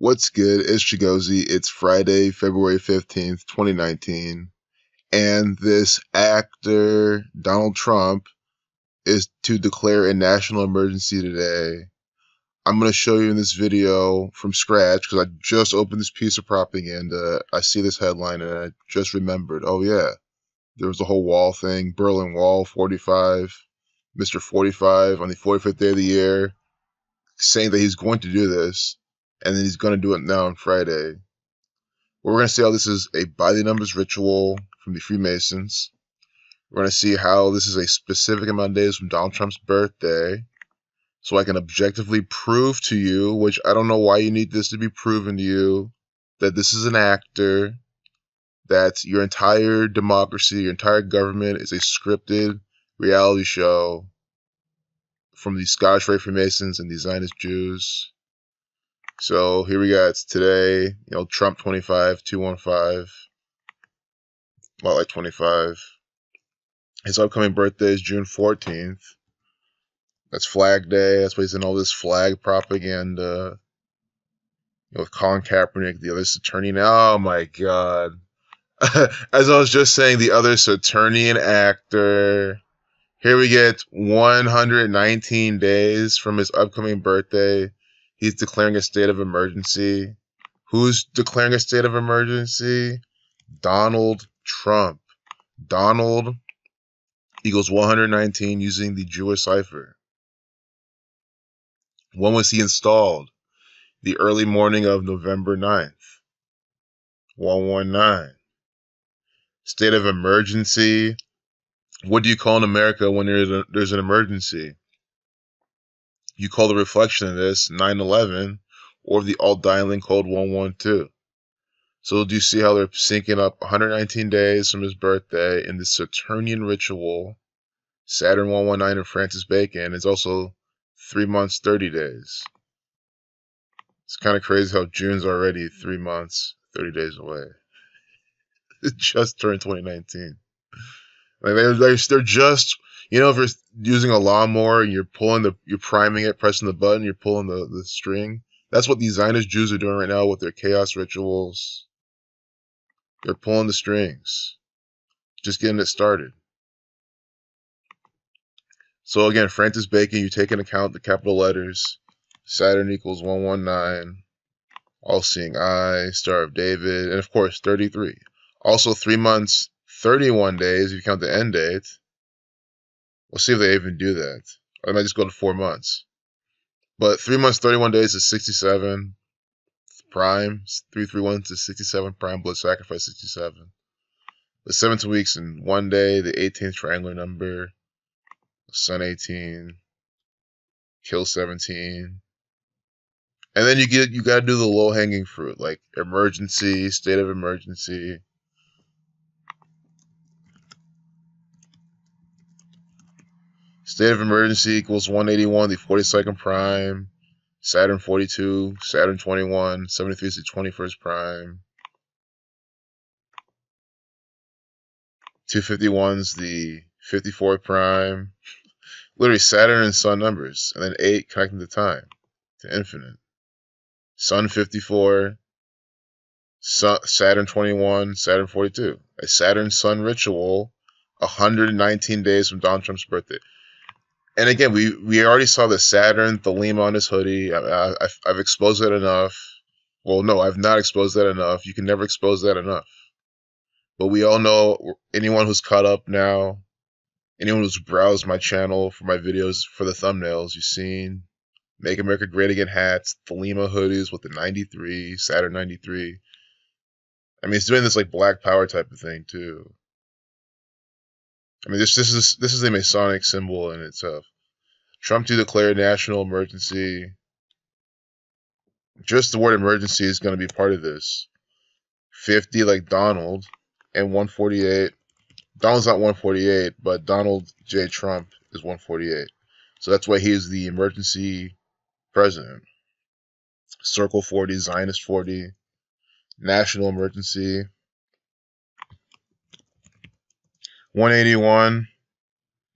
What's good? It's Chigozy. It's Friday, February 15th, 2019. And this actor, Donald Trump, is to declare a national emergency today. I'm going to show you in this video from scratch because I just opened this piece of propaganda. I see this headline and I just remembered, oh yeah, there was the whole wall thing, Berlin Wall 45, Mr. 45 on the 45th day of the year, saying that he's going to do this, and then he's going to do it now on Friday. We're going to see how this is a by the numbers ritual from the Freemasons. We're going to see how this is a specific amount of days from Donald Trump's birthday, so I can objectively prove to you, which I don't know why you need this to be proven to you, that this is an actor, that your entire democracy, your entire government is a scripted reality show from the Scottish Rite Freemasons and the Zionist Jews. So here we got today, Trump 25, 215, a lot like 25. His upcoming birthday is June 14th. That's Flag Day. That's why he's in all this flag propaganda. With Colin Kaepernick, the other Saturnian. Oh my God. As I was just saying, the other Saturnian actor. Here we get 119 days from his upcoming birthday. He's declaring a state of emergency. Who's declaring a state of emergency? Donald Trump. Donald equals 119 using the Jewish cipher. When was he installed? The early morning of November 9th. 119. State of emergency. What do you call in America when there's an emergency? You call the reflection of this 9/11 or the alt-dialing code 112. So do you see how they're syncing up 119 days from his birthday in the Saturnian ritual? Saturn 119 and Francis Bacon is also 3 months, 30 days. It's kind of crazy how June's already 3 months, 30 days away. It just turned 2019. Like they're just, if you're using a lawnmower and you're priming it, pressing the button, you're pulling the string. That's what these Zionist Jews are doing right now with their chaos rituals. They're pulling the strings, just getting it started. So again, Francis Bacon, you take into account the capital letters. Saturn equals 119. All-seeing eye, Star of David, and of course 33. Also 3 months, 31 days if you count the end date. We'll see if they even do that. Or they might just go to 4 months. But 3 months, 31 days is 67 prime. 331 to 67 prime, blood sacrifice 67. The 17 weeks in 1 day, the 18th triangular number, sun 18, kill 17. And then you gotta do the low hanging fruit, like emergency, state of emergency. State of emergency equals 181, the 42nd prime, Saturn 42, Saturn 21, 73 is the 21st prime, 251 is the 54th prime, literally Saturn and Sun numbers, and then 8 connecting to time, to infinite. Sun 54, Saturn 21, Saturn 42. A Saturn-Sun ritual, 119 days from Donald Trump's birthday. And again, we already saw the Saturn thelema on his hoodie. I've exposed that enough. Well, no, I've not exposed that enough. You can never expose that enough. But we all know, anyone who's caught up now, anyone who's browsed my channel for my videos for the thumbnails, you've seen Make America Great Again hats, thelema hoodies with the 93, Saturn 93. I mean, it's doing this like Black Power type of thing too. I mean, this is a Masonic symbol in itself. Trump to declare national emergency. Just the word emergency is going to be part of this. 50 like Donald, and 148. Donald's not 148, but Donald J. Trump is 148. So that's why he's the emergency president. Circle 40, Zionist 40, national emergency. 181,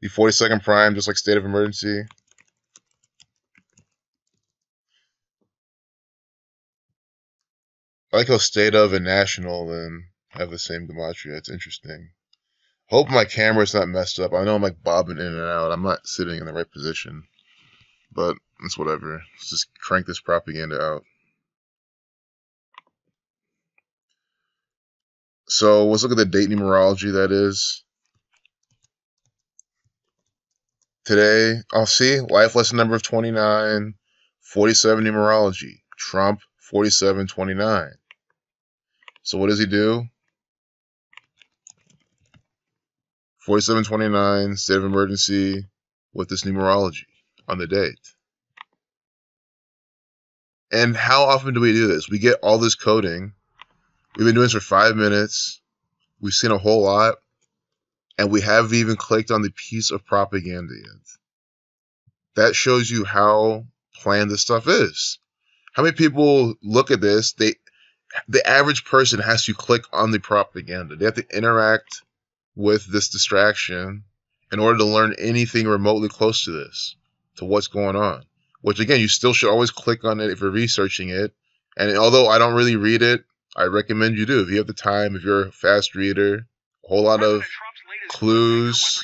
the 42nd prime, just like state of emergency. I like how state of and national then have the same gematria. It's interesting. Hope my camera's not messed up. I know I'm like bobbing in and out. I'm not sitting in the right position. But it's whatever. Let's just crank this propaganda out. So let's look at the date numerology that is. Today, I'll see life lesson number of 29, 47 numerology. Trump 4729. So what does he do? 4729, state of emergency with this numerology on the date. And how often do we do this? We get all this coding. We've been doing this for 5 minutes. We've seen a whole lot. And we haven't even clicked on the piece of propaganda yet. That shows you how planned this stuff is. How many people look at this? The average person has to click on the propaganda. They have to interact with this distraction in order to learn anything remotely close to this, to what's going on. Which, again, you still should always click on it if you're researching it. And although I don't really read it, I recommend you do. If you have the time, if you're a fast reader, a whole lot of clues,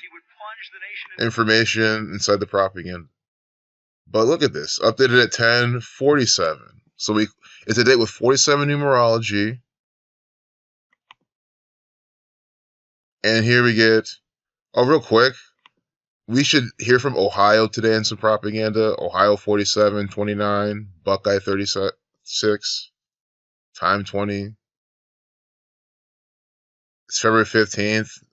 information inside the propaganda. But look at this, updated at 10:47. So it's a date with 47 numerology. And here we get, real quick, we should hear from Ohio today in some propaganda. Ohio 4729, Buckeye 36, time 20. It's February 15th.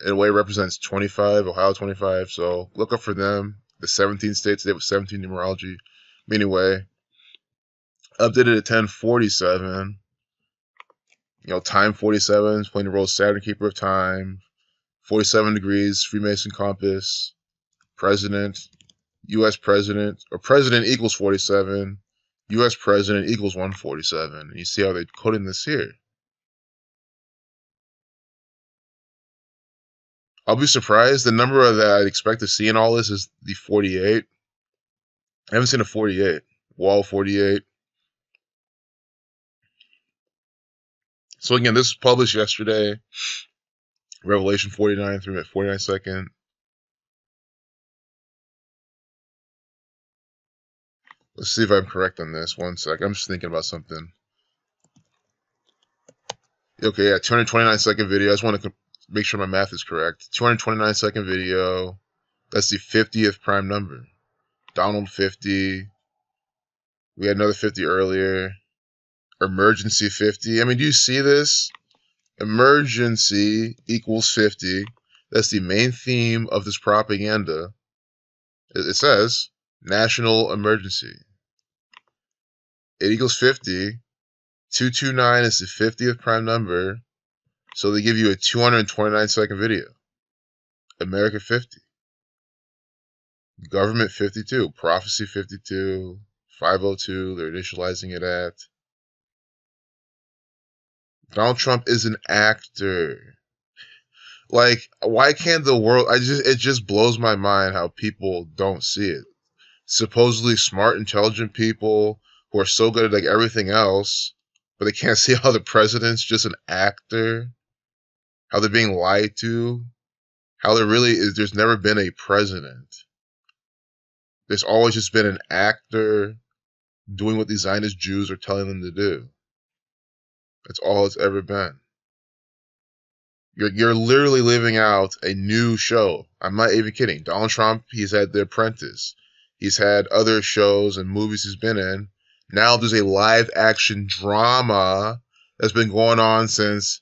In a way, it represents 25, Ohio 25. So look up for them. The 17 states today with 17 numerology. Anyway, updated at 10:47. Time 47 is playing the role of Saturn, Keeper of Time. 47 degrees, Freemason compass. President, U.S. President, or President equals 47. U.S. President equals 147. And you see how they code in this here. I'll be surprised. The number that I'd expect to see in all this is the 48. I haven't seen a 48. Wall 48. So again, this was published yesterday. Revelation 49, 3 minute 49 second. Let's see if I'm correct on this. 1 sec. I'm just thinking about something. Okay, yeah, 229-second video. I just want to make sure my math is correct. 229-second video. That's the 50th prime number. Donald 50. We had another 50 earlier. Emergency 50. I mean, do you see this? Emergency equals 50. That's the main theme of this propaganda. It says national emergency. It equals 50. 229 is the 50th prime number. So they give you a 229-second video. America 50. Government 52. Prophecy 52. 502. They're initializing it at. Donald Trump is an actor. Like, why can't the world... it just blows my mind how people don't see it. Supposedly smart, intelligent people who are so good at like everything else, but they can't see how the president's just an actor, how they're being lied to, how there really is, there's never been a president. There's always just been an actor doing what the Zionist Jews are telling them to do. That's all it's ever been. You're literally living out a new show. I'm not even kidding. Donald Trump, he's had The Apprentice. He's had other shows and movies he's been in. Now there's a live action drama that's been going on since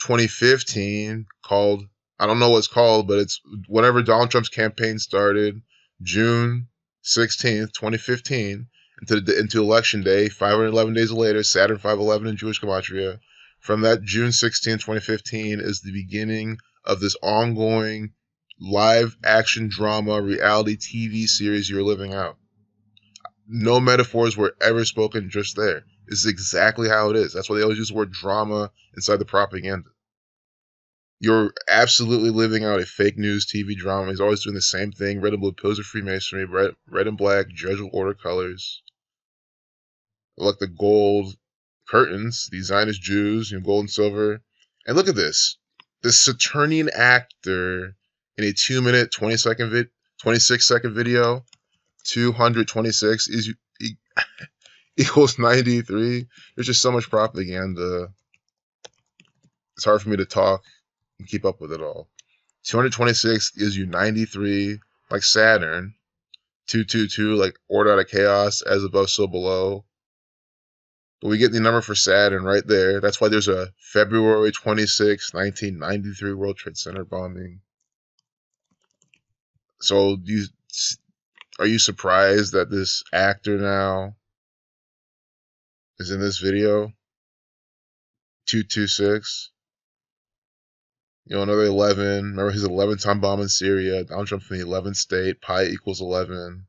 2015 called, I don't know what it's called, but it's whenever Donald Trump's campaign started, June 16th, 2015, into Election Day, 511 days later, Saturn 511 in Jewish gematria. From that June 16, 2015 is the beginning of this ongoing live action drama reality TV series you're living out. No metaphors were ever spoken just there. This is exactly how it is. That's why they always use the word drama inside the propaganda. You're absolutely living out a fake news TV drama. He's always doing the same thing. Red and blue pillars of Freemasonry, red and black, judicial order colors. I like the gold curtains, the Zionist Jews, gold and silver. And look at this. This Saturnian actor in a 2-minute, 26-second video, 226 equals 93. There's just so much propaganda. It's hard for me to talk and keep up with it all. 226 gives you 93, like Saturn. 222, like order out of chaos, as above, so below. But we get the number for Saturn right there. That's why there's a February 26, 1993 World Trade Center bombing. So are you surprised that this actor now is in this video? 226. Another 11. Remember his 11-time bomb in Syria. Donald Trump from the 11th state. Pi equals 11.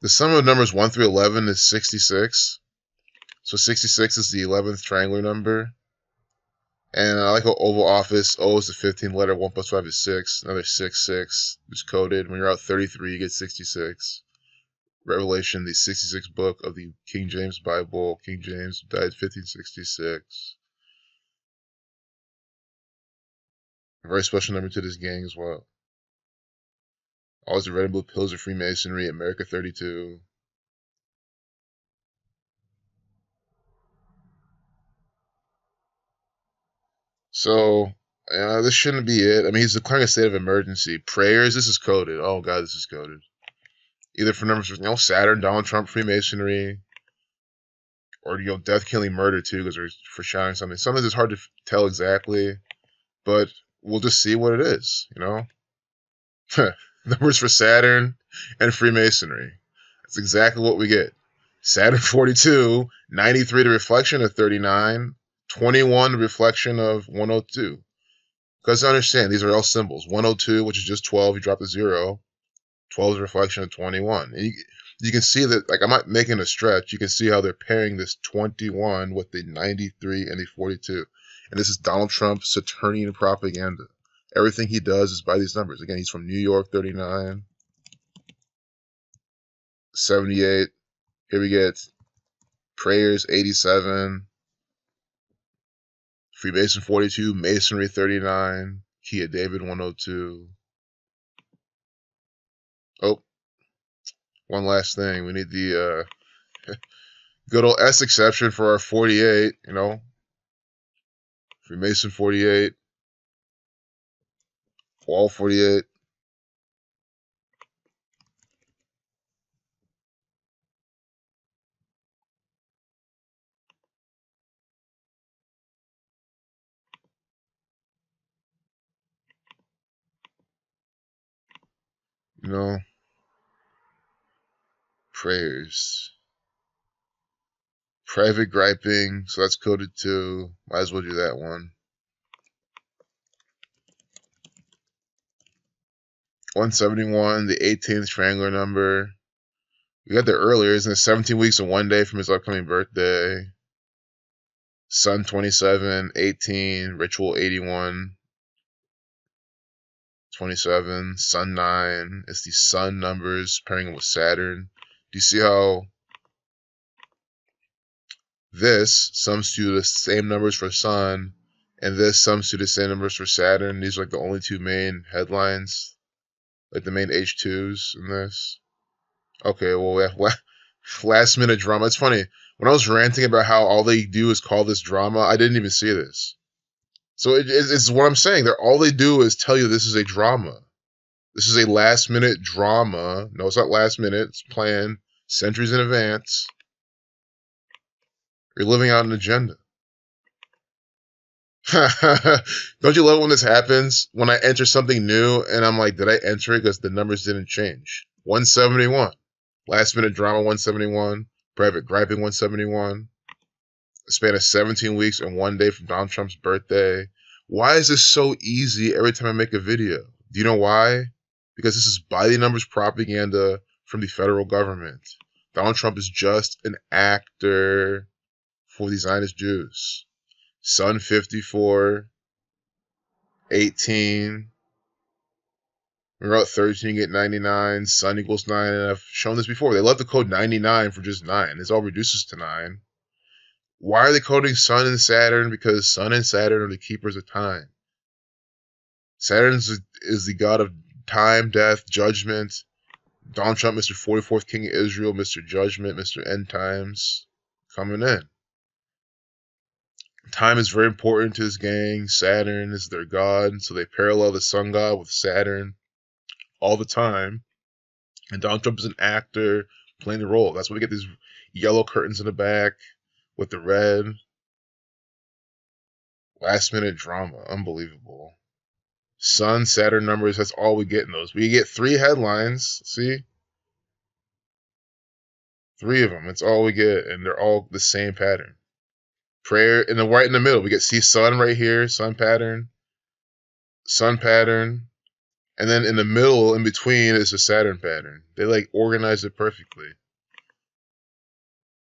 The sum of numbers 1 through 11 is 66. So 66 is the 11th triangular number. And I like how Oval Office, O is the 15th letter, 1 plus 5 is 6. Another 6, 6 is coded. When you're out 33, you get 66. Revelation, the 66th book of the King James Bible. King James died 1566. A very special number to this gang as well. Always the red and blue pillars of Freemasonry, America 32. So, this shouldn't be it. I mean, he's declaring a state of emergency. Prayers, this is coded. Oh, God, this is coded. Either for numbers, Saturn, Donald Trump, Freemasonry, or, death, killing, murder, too, because they're foreshadowing something. Something that's hard to tell exactly, but we'll just see what it is, Numbers for Saturn and Freemasonry. That's exactly what we get. Saturn 42, 93, the reflection of 39, 21, the reflection of 102. Because understand, these are all symbols. 102, which is just 12, you drop the 0. 12 is a reflection of 21. And you can see that, like, I'm not making a stretch. You can see how they're pairing this 21 with the 93 and the 42. And this is Donald Trump's Saturnian propaganda. Everything he does is by these numbers. Again, he's from New York, 39, 78. Here we get prayers, 87, Freemason 42, Masonry 39, Key of David 102. Oh, one last thing. We need the good old S exception for our 48, Freemason 48, Wall 48. Prayers. Private griping, so that's coded too. Might as well do that one. 171, the 18th triangular number. We got there earlier, isn't it? 17 weeks and 1 day from his upcoming birthday. Sun 27, 18, Ritual 81, 27, Sun 9. It's the Sun numbers pairing with Saturn. Do you see how this sums to the same numbers for Sun, and this sums to the same numbers for Saturn? These are like the only two main headlines, like the main H2s in this. Okay, well, last minute drama. It's funny. When I was ranting about how all they do is call this drama, I didn't even see this. So it's what I'm saying. All they do is tell you this is a drama. This is a last minute drama. No, it's not last minute. It's planned centuries in advance. You're living out an agenda. Don't you love when this happens? When I enter something new and I'm like, did I enter it because the numbers didn't change? 171. Last minute drama 171. Private griping 171. A span of 17 weeks and 1 day from Donald Trump's birthday. Why is this so easy every time I make a video? Do you know why? Because this is by the numbers propaganda from the federal government. Donald Trump is just an actor for the Zionist Jews. Sun 54, 18. We're at 13, you get 99. Sun equals 9. And I've shown this before. They love to code 99 for just 9. This all reduces to 9. Why are they coding Sun and Saturn? Because Sun and Saturn are the keepers of time. Saturn is the god of time, death, judgment. Donald Trump, Mr. 44th King of Israel, Mr. Judgment, Mr. End Times, coming in. Time is very important to his gang. Saturn is their god, so they parallel the sun god with Saturn all the time. And Donald Trump is an actor playing the role. That's why we get these yellow curtains in the back with the red. Last minute drama. Unbelievable. Sun, Saturn numbers, that's all we get in those. We get 3 headlines, see? 3 of them, that's all we get, and they're all the same pattern. Prayer, in the right in the middle, we get see sun right here, sun pattern, and then in the middle, in between, is a Saturn pattern. They like organize it perfectly.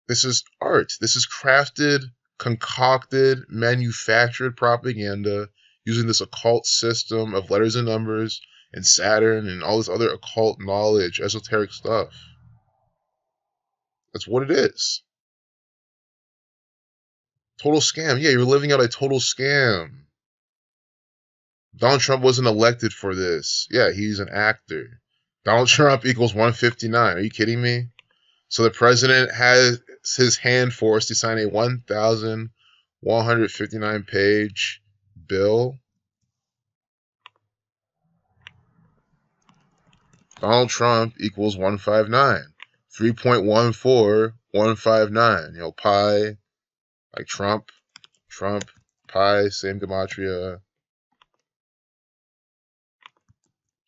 This is art. This is crafted, concocted, manufactured propaganda using this occult system of letters and numbers and Saturn and all this other occult knowledge, esoteric stuff. That's what it is. Total scam. Yeah, you're living out a total scam. Donald Trump wasn't elected for this. Yeah, he's an actor. Donald Trump equals 159. Are you kidding me? So the president has his hand forced to sign a 1,159-page bill. Donald Trump equals 159. 3.14159. You know, pi, like Trump, pi, same gematria.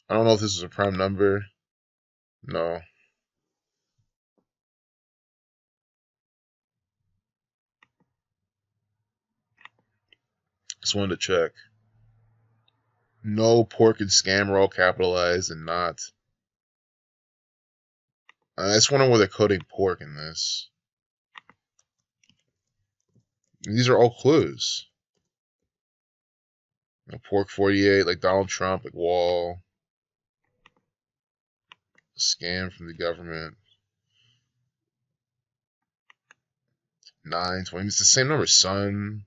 I don't know if this is a prime number. No. Just wanted to check. No, pork and scam are all capitalized and not. I just wonder where they're coding pork in this. These are all clues. You know, pork 48, like Donald Trump, like Wall. Scam from the government. 920. It's the same number. Sun.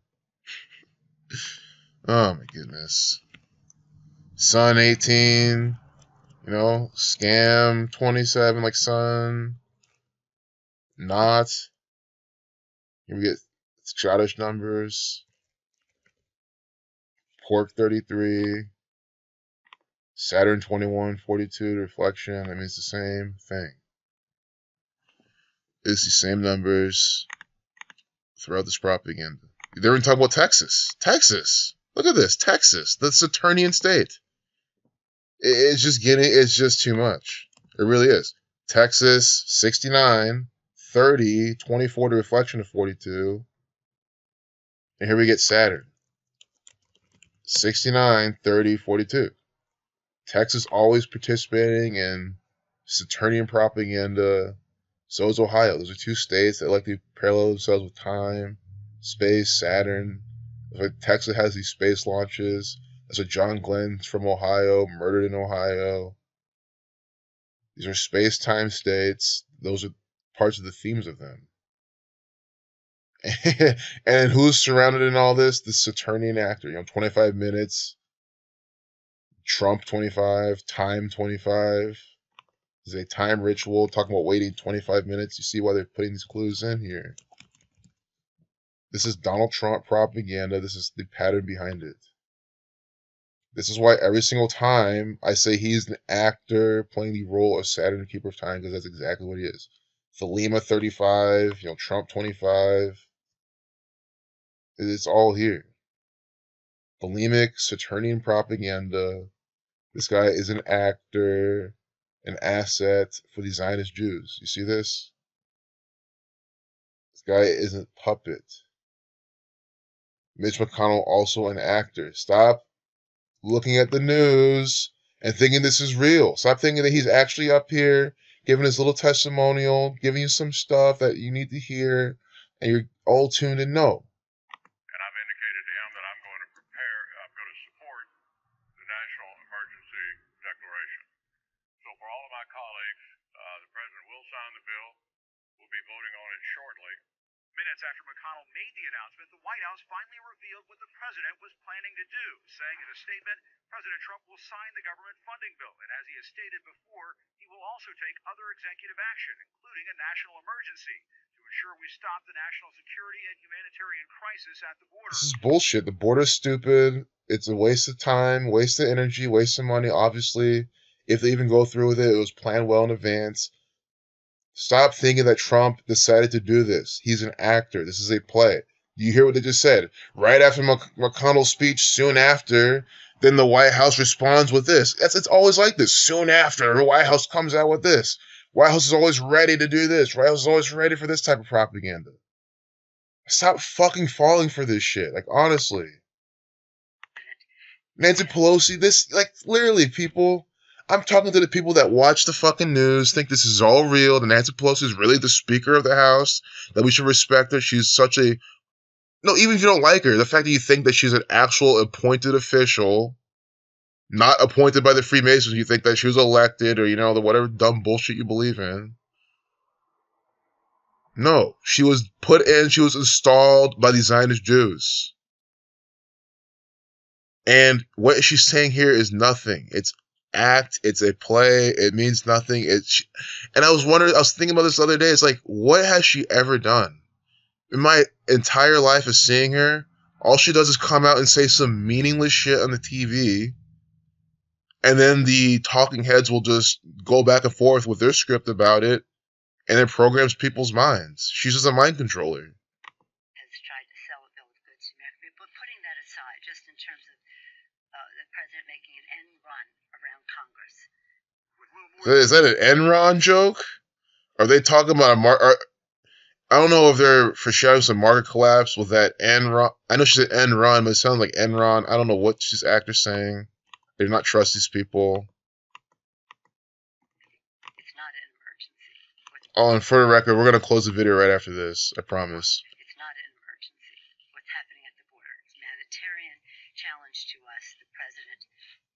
Oh my goodness. Sun 18. You know, scam 27, like Sun. Not. Here we get Scottish numbers. Pork 33. Saturn 21, 42, reflection. That means the same thing. It's the same numbers throughout this propaganda. They're even talking about Texas. Texas. Look at this. Texas. The Saturnian state. It's just too much. It really is. Texas, 69, 30, 24 to reflection of 42. And here we get Saturn. 69, 30, 42. Texas always participating in Saturnian propaganda. So is Ohio. Those are 2 states that like to parallel themselves with time, space, Saturn. Like Texas has these space launches. That's what John Glenn's from Ohio, murdered in Ohio. These are space-time states. Those are parts of the themes of them. And who's surrounded in all this? The Saturnian actor. You know, 25 minutes. Trump 25, time 25. This is a time ritual talking about waiting 25 minutes. You see why they're putting these clues in here. This is Donald Trump propaganda. This is the pattern behind it. This is why every single time I say he's an actor playing the role of Saturn, the Keeper of Time, because that's exactly what he is. Thelema 35, you know, Trump 25. It's all here. Thelemic Saturnian propaganda. This guy is an actor, an asset for the Zionist Jews. You see this? This guy isn't puppet. Mitch McConnell, also an actor. Stop looking at the news and thinking this is real. Stop thinking that he's actually up here giving his little testimonial, giving you some stuff that you need to hear, and you're all tuned in. No. And I've indicated to him that I'm going to support the national emergency declaration. on the bill. We'll be voting on it shortly. Minutes after McConnell made the announcement, the White House finally revealed what the president was planning to do, saying in a statement, President Trump will sign the government funding bill, and as he has stated before, he will also take other executive action, including a national emergency, to ensure we stop the national security and humanitarian crisis at the border. This is bullshit. The border's stupid. It's a waste of time, waste of energy, waste of money. Obviously, if they even go through with it, it was planned well in advance. Stop thinking that Trump decided to do this. He's an actor. This is a play. You hear what they just said? Right after McConnell's speech, soon after, then the White House responds with this. It's always like this. Soon after, the White House comes out with this. White House is always ready to do this. White House is always ready for this type of propaganda. Stop fucking falling for this shit. Like, honestly. Nancy Pelosi, this, like, literally, people... I'm talking to the people that watch the fucking news, think this is all real, that Nancy Pelosi is really the Speaker of the House, that we should respect her. She's such a... No, even if you don't like her, the fact that you think that she's an actual appointed official, not appointed by the Freemasons, you think that she was elected or, the whatever dumb bullshit you believe in. No, she was put in, she was installed by the Zionist Jews. And what she's saying here is nothing. It's a play, it means nothing. And I was thinking about this the other day, it's like, what has she ever done? In my entire life of seeing her, all she does is come out and say some meaningless shit on the TV, and then the talking heads will just go back and forth with their script about it, and it programs people's minds. She's just a mind controller. Has tried to sell a bill of goods to America, but putting that aside, just in terms of the president making an end run around Congress. Is that an Enron joke? Are they talking about I don't know if they're foreshadowing some market collapse with that Enron. I know she said Enron, but it sounds like Enron. I don't know what she's actually saying. I do not trust these people. It's not an emergency. Oh, and for the record, we're going to close the video right after this. I promise. It's not an emergency. What's happening at the border is a humanitarian challenge to us. The president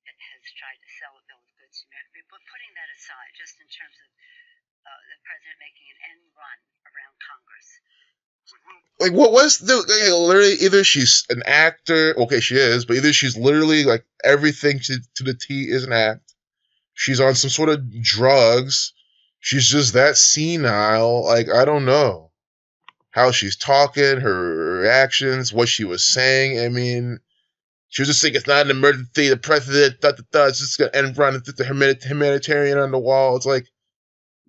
has tried to sell a bill of goods to America, but putting that aside, just in terms of the president making an end run around Congress. Like, what was literally, either she's an actor, okay, she is, but either she's literally, like, everything to the T is an act. She's on some sort of drugs. She's just that senile. Like, I don't know how she's talking, her reactions, what she was saying. I mean, she was just saying it's not an emergency. The president, it's just going to end run. It's the humanitarian on the wall. It's like,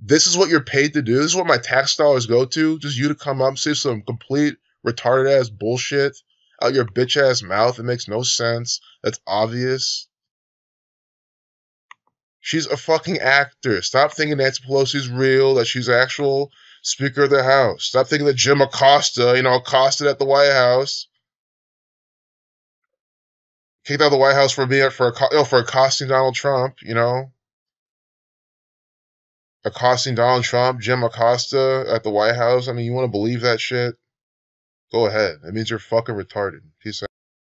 this is what you're paid to do. This is what my tax dollars go to. Just you to come up and say some complete retarded ass bullshit out your bitch ass mouth. It makes no sense. That's obvious. She's a fucking actor. Stop thinking Nancy Pelosi's real, that she's actual Speaker of the House. Stop thinking that Jim Acosta, accosted at the White House. Kicked out of the White House for accosting Donald Trump, accosting Donald Trump, Jim Acosta at the White House. I mean, you want to believe that shit? Go ahead. It means you're fucking retarded. Peace out.